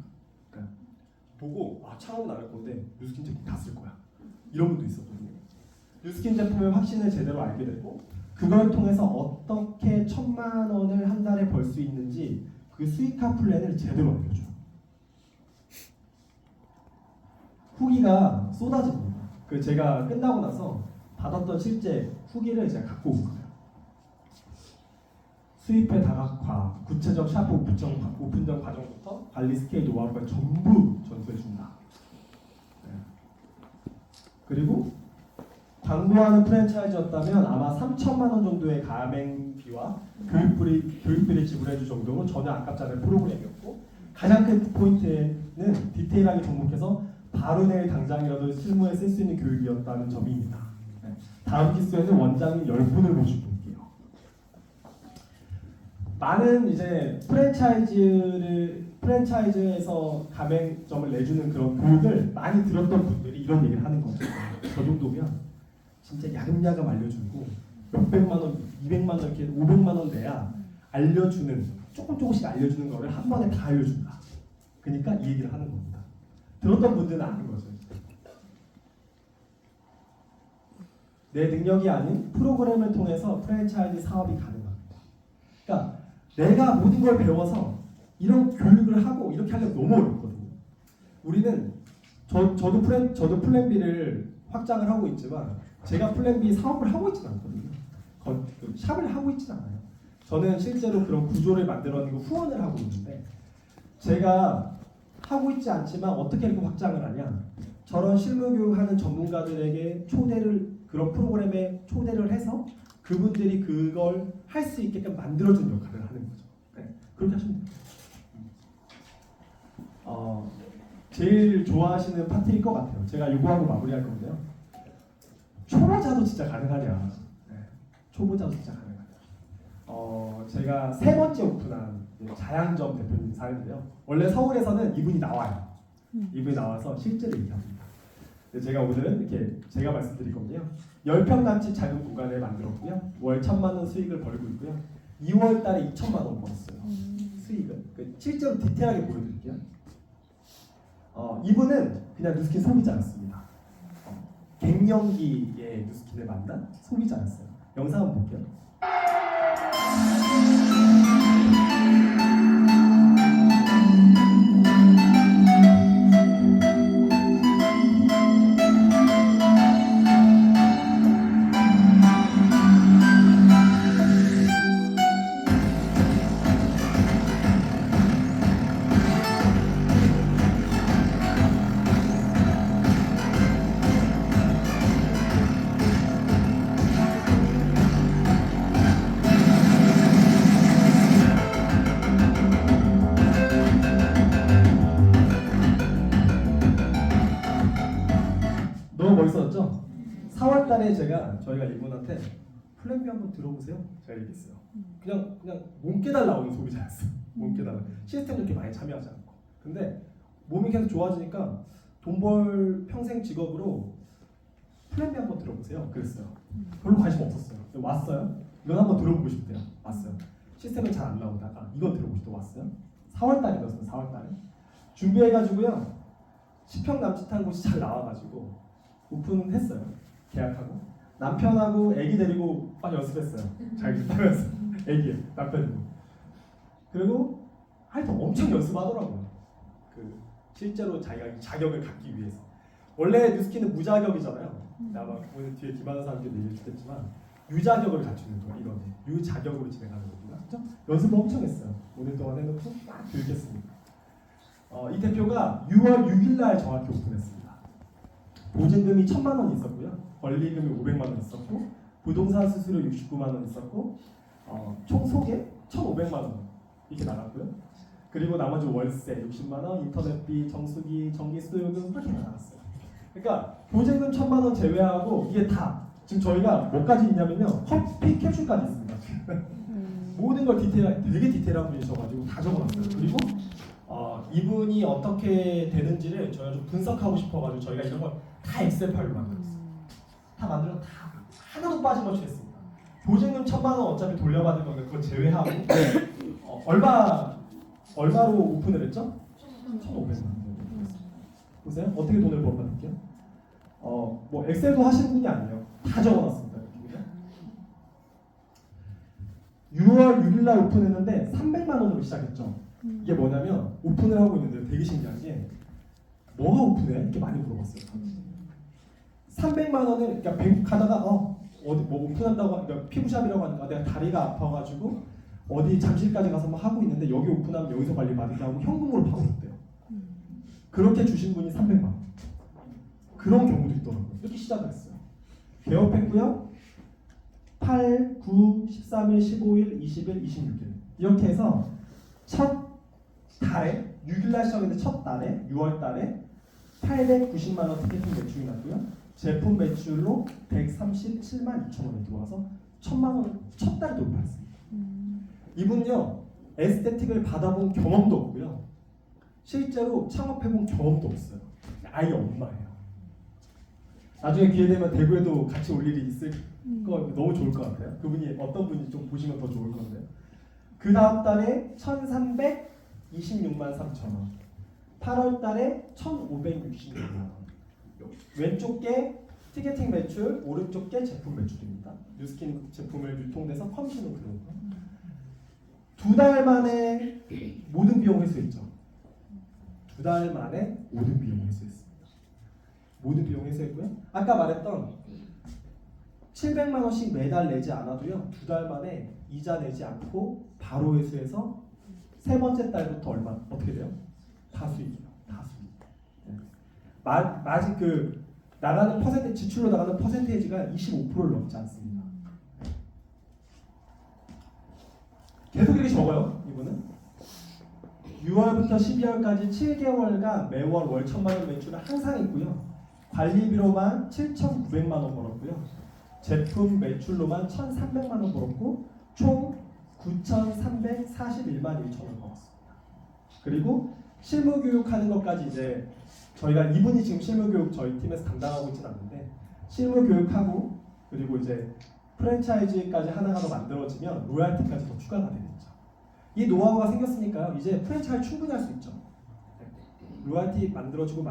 그러니까 보고 창업은 안 할 건데 뉴스킨 제품 다 쓸 거야. 이런 분도 있었거든요. 뉴스킨 제품의 확신을 제대로 알게 되고 그걸 통해서 어떻게 1,000만 원을 한 달에 벌 수 있는지 그 수익화 플랜을 제대로 알려줘요. 후기가 쏟아집니다. 그 제가 끝나고 나서 받았던 실제 후기를 제가 갖고 온 거예요. 수입의 다각화, 구체적 샤프 오픈전 과정부터 관리 스케일 노하우를 전부 전수해 준다. 네. 그리고 광고하는 프랜차이즈였다면 아마 3천만 원 정도의 가맹비와 교육비를 지불해 줄 정도로 전혀 아깝지 않은 프로그램이었고 가장 큰 포인트는 디테일하게 접목해서 바로 내일 당장이라도 실무에 쓸 수 있는 교육이었다는 점입니다. 네. 다음 기수에는 원장님 10분을 모시고 올게요. 많은 이제 프랜차이즈에서 가맹점을 내주는 그런 교육을 많이 들었던 분들이 이런 얘기를 하는 거죠. 저 정도면 진짜 야금야금 알려주고 몇백만 원, 200만 원 이렇게 500만 원 내야 알려주는 조금씩 알려주는 거를 한 번에 다 알려준다. 그러니까 이 얘기를 하는 겁니다. 들었던 분들은 아는 거죠. 내 능력이 아닌 프로그램을 통해서 프랜차이즈 사업이 가능합니다. 그러니까 내가 모든 걸 배워서 이런 교육을 하고 이렇게 하려면 너무 어렵거든요. 우리는 저도 플랜 B를 확장을 하고 있지만 제가 플랜 B 사업을 하고 있지는 않거든요. 샵을 하고 있지는 않아요. 저는 실제로 그런 구조를 만들어내고 후원을 하고 있는데 제가 하고 있지 않지만 어떻게 이렇게 확장을 하냐? 저런 실무교육하는 전문가들에게 그런 프로그램에 초대를 해서 그분들이 그걸 할 수 있게끔 만들어주는 역할을 하는 거죠. 네, 그렇게 하시면 돼요. 제일 좋아하시는 파트일 것 같아요. 제가 요거하고 마무리할 건데요. 초보자도 진짜 가능하냐? 네, 초보자도 진짜 가능하냐? 제가 세 번째 오픈한 자양점 대표님 사례인데요. 원래 서울에서는 이분이 나와요. 이분이 나와서 실제로 얘기합니다. 제가 오늘 이렇게 제가 말씀드릴 건데요. 10평감치 작은 공간을 만들었고요. 월 1,000만 원 수익을 벌고 있고요. 2월 달에 2천만 원 벌었어요. 수익은 실제로 디테일하게 보여드릴게요. 이분은 그냥 누스킨 소비자였습니다. 갱년기에 누스킨을 만난 소비자였어요. 영상 한번 볼게요. 너무 멋있었죠? 4월 달에 저희가 이분한테 플랜 B 한번 들어보세요. 제가 얘기했어요. 그냥 몸 깨달 나오는 소비자였어. 몸 깨달. 시스템 이렇게 많이 참여하지 않고. 근데 몸이 계속 좋아지니까 돈 벌 평생 직업으로 플랜 B 한번 들어보세요. 그랬어요. 별로 관심 없었어요. 근데 왔어요. 이건 한번 들어보고 싶대요. 왔어요. 시스템은 잘 안 나오다가 이건 들어보고 싶다 왔어요. 4월 달이었어요. 4월 달에 준비해가지고요. 10평 남짓한 곳이 잘 나와가지고 오픈했어요. 계약하고 남편하고 아기 데리고 막 연습했어요. 자기 따라서 아기 남편이고 그리고 하여튼 엄청 연습하더라고요. 실제로 자기가 이 자격을 갖기 위해서 원래 뉴스킨은 무자격이잖아요. 아마 오늘 뒤에 기반한 사람들이 얘기해주겠지만 유자격을 갖추는 거예요. 이런 유자격으로 진행하는 거구나. 그렇죠? 연습을 엄청 했어요. 5년 동안 해놓고 막 교육했습니다. 이 대표가 6월 6일날 정확히 오픈했습니다. 보증금이 1,000만 원 있었고요. 권리금이 500만 원 있었고 부동산 수수료 69만 원 있었고 총 소개 1,500만 원 이렇게 나갔고요. 그리고 나머지 월세 60만 원, 인터넷비, 정수기, 전기, 수도요금 그렇게 나갔어요. 그러니까 보증금 1,000만 원 제외하고 이게 다 지금 저희가 뭐까지 있냐면요. 커피 캡슐까지 있습니다. 모든 걸 되게 디테일한 분이셔가지고 다 적어놨어요. 그리고 이분이 어떻게 되는지를 저희가 좀 분석하고 싶어가지고 저희가 이런 걸 다 엑셀 파일로 만들었어요. 다 만들어 다 하나도 빠짐없이 했습니다. 보증금 1,000만 원 어차피 돌려받을 거니까 그거 제외하고 얼마로 오픈을 했죠? 1,500만 원. 보세요. 어떻게 돈을 벌어받을게요? 뭐 엑셀도 하시는 분이 아니에요. 다 적어놨습니다. 이렇게. 6월 6일날 오픈했는데 300만 원으로 시작했죠. 이게 뭐냐면 오픈을 하고 있는데 되게 신기한 게 뭐가 오픈해? 이렇게 많이 물어봤어요. 300만 원을 그러니까 가다가 어디 뭐 오픈한다고 그러니까 피부샵이라고 하니까 내가 다리가 아파가지고 어디 잠실까지 가서 막 하고 있는데 여기 오픈하면 여기서 관리 받을게 하고 현금으로 바로 줬대요. 그렇게 주신 분이 300만 원. 그런 경우도 있더라고요. 이렇게 시작을 했어요. 개업했고요. 8, 9, 13일, 15일, 20일, 26일 이렇게 해서 첫 달에 6일날 시작했는데 첫 달에 6월 달에 890만 원 티켓팅 매출이 났고요. 제품 매출로 137만 2천 원이 들어와서 1,000만 원 첫 달에 돌파했습니다. 이분요 에스테틱을 받아본 경험도 없고요. 실제로 창업해본 경험도 없어요. 아이 엄마예요. 나중에 기회 되면 대구에도 같이 올 일이 있을 거 너무 좋을 것 같아요. 그분이 어떤 분인지 좀 보시면 더 좋을 건데요. 그 다음 달에 1,326만 3천 원, 8월 달에 1,566만 원. 왼쪽 게 티켓팅 매출, 오른쪽 게 제품 매출입니다. 뉴스킨 제품을 유통돼서 커미션을 들어온 거. 2달 만에 모든 비용 회수했죠. 2달 만에 모든 비용 회수했습니다. 모든 비용 회수했고요. 아까 말했던 700만 원씩 매달 내지 않아도요. 2달 만에 이자 내지 않고 바로 회수해서 세 번째 달부터 얼마 어떻게 돼요? 다 수익이요. 다 수익. 네. 아직 나가는 퍼센트 지출로 나가는 퍼센테이지가 25%를 넘지 않습니다. 계속 이렇게 적어요. 이분은 6월부터 12월까지 7개월간 매월 월 1,000만 원 매출을 항상 했고요. 관리비로만 7,900만 원 벌었고요. 제품 매출로만 1,300만 원 벌었고 총 9,341만 1천 원 벌었습니다. 그리고 실무 교육하는 것까지 이제 저희가 이분이 지금 실무 교육 저희 팀에서 담당하고 있지는 않는데 실무 교육하고 그리고 이제 프랜차이즈까지 하나가 더 만들어지면 로얄티까지 더 추가가 되겠죠. 이 노하우가 생겼으니까요. 이제 프랜차이즈 충분히 할 수 있죠. 로얄티 만들어지고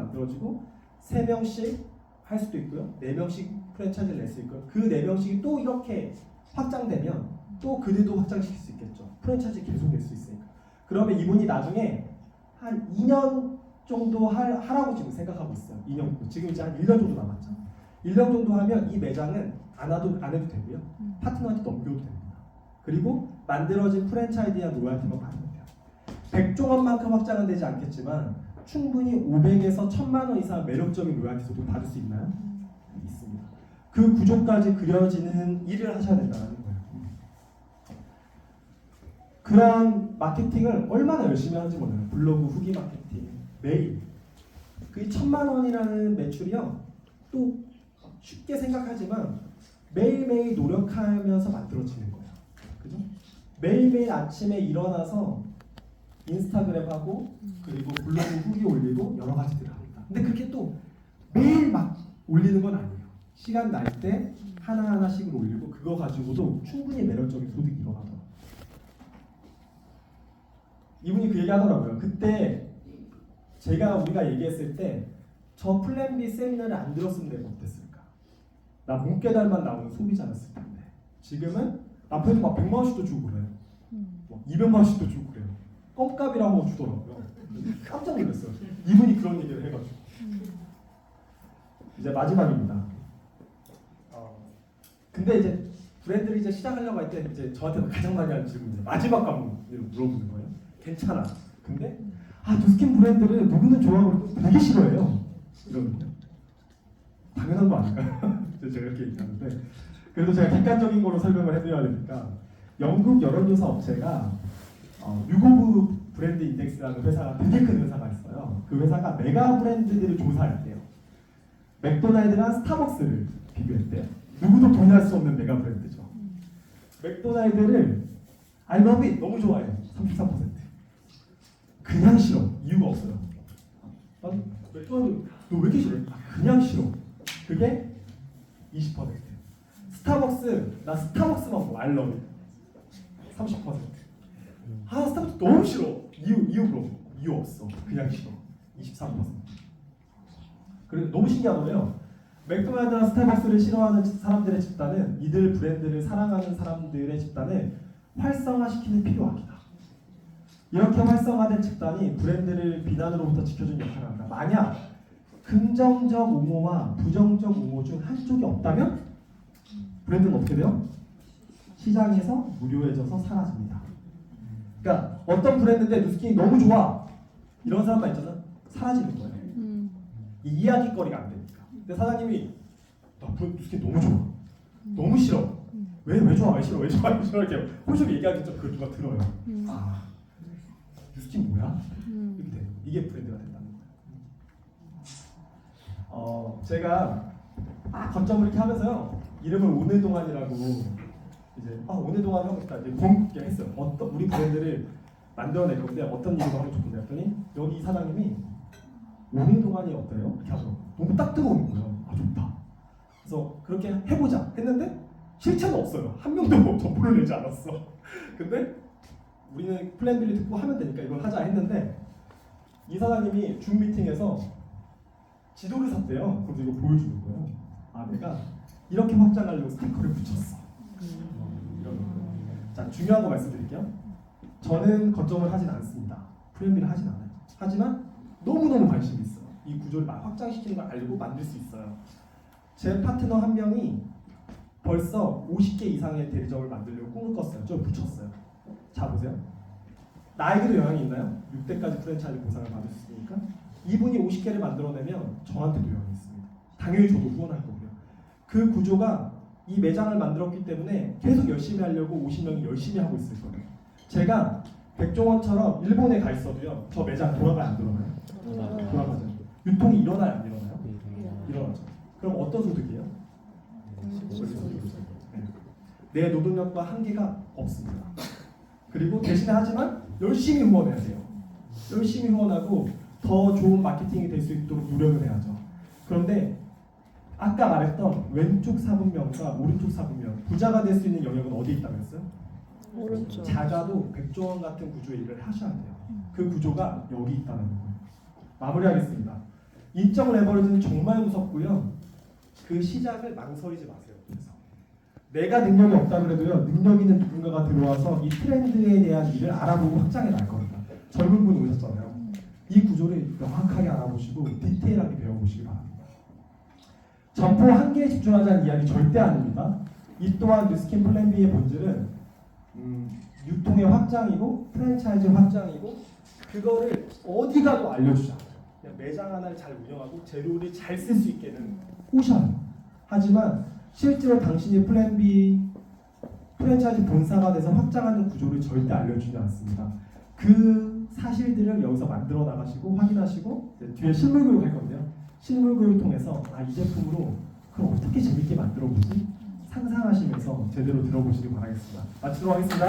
3명씩 할 수도 있고요. 4명씩 프랜차이즈를 낼 수 있고요. 그 4명씩이 또 이렇게 확장되면 또 그들도 확장시킬 수 있겠죠. 프랜차이즈 계속 낼 수 있으니까. 그러면 이분이 나중에 한 2년 정도 하라고 지금 생각하고 있어요. 2년 정도. 지금 이제 한 1년 정도 남았죠. 1년 정도 하면 이 매장은 안 해도 되고요. 파트너한테 넘겨도 됩니다. 그리고 만들어진 프랜차이즈와 로얄티만 받으면 돼요. 100종원만큼 확장은 되지 않겠지만 충분히 500에서 1000만 원 이상 매력적인 로얄티도 받을 수 있나요? 있습니다. 그 구조까지 그려지는 일을 하셔야 된다는 거예요. 그런 마케팅을 얼마나 열심히 하는지 몰라요. 블로그 후기 마케팅 매일 그 1000만 원이라는 매출이요. 또 쉽게 생각하지만 매일매일 노력하면서 만들어지는 거예요. 그죠? 매일매일 아침에 일어나서 인스타그램 하고 그리고 블로그 후기 올리고 여러 가지들을 합니다. 근데 그렇게 또 매일 막 올리는 건 아니에요. 시간 날 때 하나하나씩을 올리고 그거 가지고도 충분히 매력적인 소득이 일어나더라고요. 이분이 그 얘기 하더라고요. 그때 우리가 얘기했을 때 저 플랜 B 세미나를 안 들었으면 내가 어땠을까? 나 못 깨달만 나오는 소비자였을 텐데 지금은 남편이 막 100만 원씩도 주고 그래요. 200만 원씩도 주고 그래요. 껌값이라고 주더라고요. 깜짝 놀랐어요. 이분이 그런 얘기를 해가지고. 이제 마지막입니다. 근데 이제 브랜드를 이제 시작하려고 할 때 이제 저한테 가장 많이 하는 질문이에요. 마지막 과목을 물어보는 거예요. 괜찮아. 근데 누스킨 브랜드를 누구는 좋아하고 되게 싫어해요. 이러거든요. 당연한 거 아닐까요? 제가 이렇게 얘기하는데 그래도 제가 객관적인 거로 설명을 해드려야 되니까 영국 여론조사 업체가 유고브 브랜드 인덱스라는 회사가 되게 큰 회사가 있어요. 그 회사가 메가 브랜드들을 조사했대요. 맥도날드랑 스타벅스를 비교했대요. 누구도 동의할 수 없는 메가 브랜드죠. 맥도날드를 I love it 너무 좋아해요. 33%. 그냥 싫어. 이유가 없어요. 맥도날드 너 왜 이렇게 싫어? 그냥 싫어. 그게 20%. 스타벅스 나 스타벅스만 보고 I love it 30%. 스타벅스 너무 싫어. 이유 없어. 그냥 싫어. 23%. 그리고 너무 신기하더래요. 맥도날드나 스타벅스를 싫어하는 사람들의 집단은 이들 브랜드를 사랑하는 사람들의 집단을 활성화시키는 필요합니다. 이렇게 활성화된 집단이 브랜드를 비난으로부터 지켜주는 역할을 합니다. 만약 긍정적 옹호와 부정적 옹호 중 한쪽이 없다면 브랜드는 어떻게 돼요? 시장에서 무료해져서 사라집니다. 그러니까 어떤 브랜드인데 누스킨이 너무 좋아 이런 사람만 있잖아 사라지는 거예요. 이 이야기거리가 안 되니까. 근데 사장님이 나 누스킨 너무 좋아 너무 싫어 왜 좋아 왜 싫어 이렇게 홀쭉 얘기하겠죠. 그걸 누가 들어요. 누스킨 뭐야? 이렇게 돼요. 이게 브랜드가 된다는 거예요. 제가 거점을 이렇게 하면서요 이름을 오늘동안이라고 이제 오늘 동안 하고 싶다 이제 공개 했어요. 우리 브랜드를 만들어낼 건데 어떤 이름을 하면 좋겠냐 했더니 여기 사장님이 오늘 동안이 어때요? 이렇게 하더라고요. 너무 딱 뜨거운 거예요. 좋다. 그래서 그렇게 해보자 했는데 실체는 없어요. 한 명도 정보를 내지 않았어. 근데 우리는 플랜 B를 듣고 하면 되니까 이걸 하자 했는데 이 사장님이 줌 미팅에서 지도를 샀대요. 그래서 이거 보여주는 거예요. 내가 이렇게 확장하려고 스티커를 붙였어. 이런 거예요. 자, 중요한 거 말씀드릴게요. 저는 거점을 하진 않습니다. 플랜 B를 하진 않아요. 하지만 너무너무 관심이 있어요. 이 구조를 확장시키는 걸 알고 만들 수 있어요. 제 파트너 한 명이 벌써 50개 이상의 대리점을 만들려고 꿈을 꿨어요. 좀 붙였어요. 자 보세요. 나에게도 영향이 있나요? 6대까지 프랜차이즈 보상을 받을 수 있으니까 이분이 50개를 만들어내면 저한테도 영향이 있습니다. 당연히 저도 후원할 거고요. 그 구조가 이 매장을 만들었기 때문에 계속 열심히 하려고 50명이 열심히 하고 있을 거예요. 제가 백종원처럼 일본에 가 있어도요. 저 매장 돌아가요 안 돌아가요? 돌아가죠. 유통이 일어나요 안 일어나요? 일어나죠. 그럼 어떤 소득이에요? 내 노동력과 한계가 없습니다. 그리고 대신에 하지만 열심히 후원해야 돼요. 열심히 후원하고 더 좋은 마케팅이 될 수 있도록 노력을 해야죠. 그런데 아까 말했던 왼쪽 4분명과 오른쪽 4분명 부자가 될 수 있는 영역은 어디에 있다고 했어요? 오른쪽. 작아도 백종원 같은 구조의 일을 하셔야 돼요. 그 구조가 여기 있다는 거예요. 마무리하겠습니다. 인적 레버리지는 정말 무섭고요. 그 시작을 망설이지 마세요. 그래서 내가 능력이 없다 그래도요. 능력 있는 누군가가 들어와서 이 트렌드에 대한 일을 알아보고 확장해 나갈 겁니다. 젊은 분이 오셨잖아요. 이 구조를 명확하게 알아보시고 디테일하게 배워보시기 바랍니다. 점포 한 개에 집중하자는 이야기 절대 아닙니다. 이 또한 뉴스킨 플랜 B의 본질은 유통의 확장이고 프랜차이즈 확장이고 그거를 어디 가도 알려주지 않아요. 그냥 매장 하나를 잘 운영하고 재료를 잘 쓸 수 있게는 꼬셔요. 하지만 실제로 당신이 플랜 B 프랜차이즈 본사가 돼서 확장하는 구조를 절대 알려주지 않습니다. 그 사실들을 여기서 만들어 나가시고 확인하시고 뒤에 실물 교육 할 건데요. 실물 교육을 통해서 이 제품으로 그럼 어떻게 재밌게 만들어 보지? 상상하시면서 제대로 들어보시기 바라겠습니다. 마치도록 하겠습니다.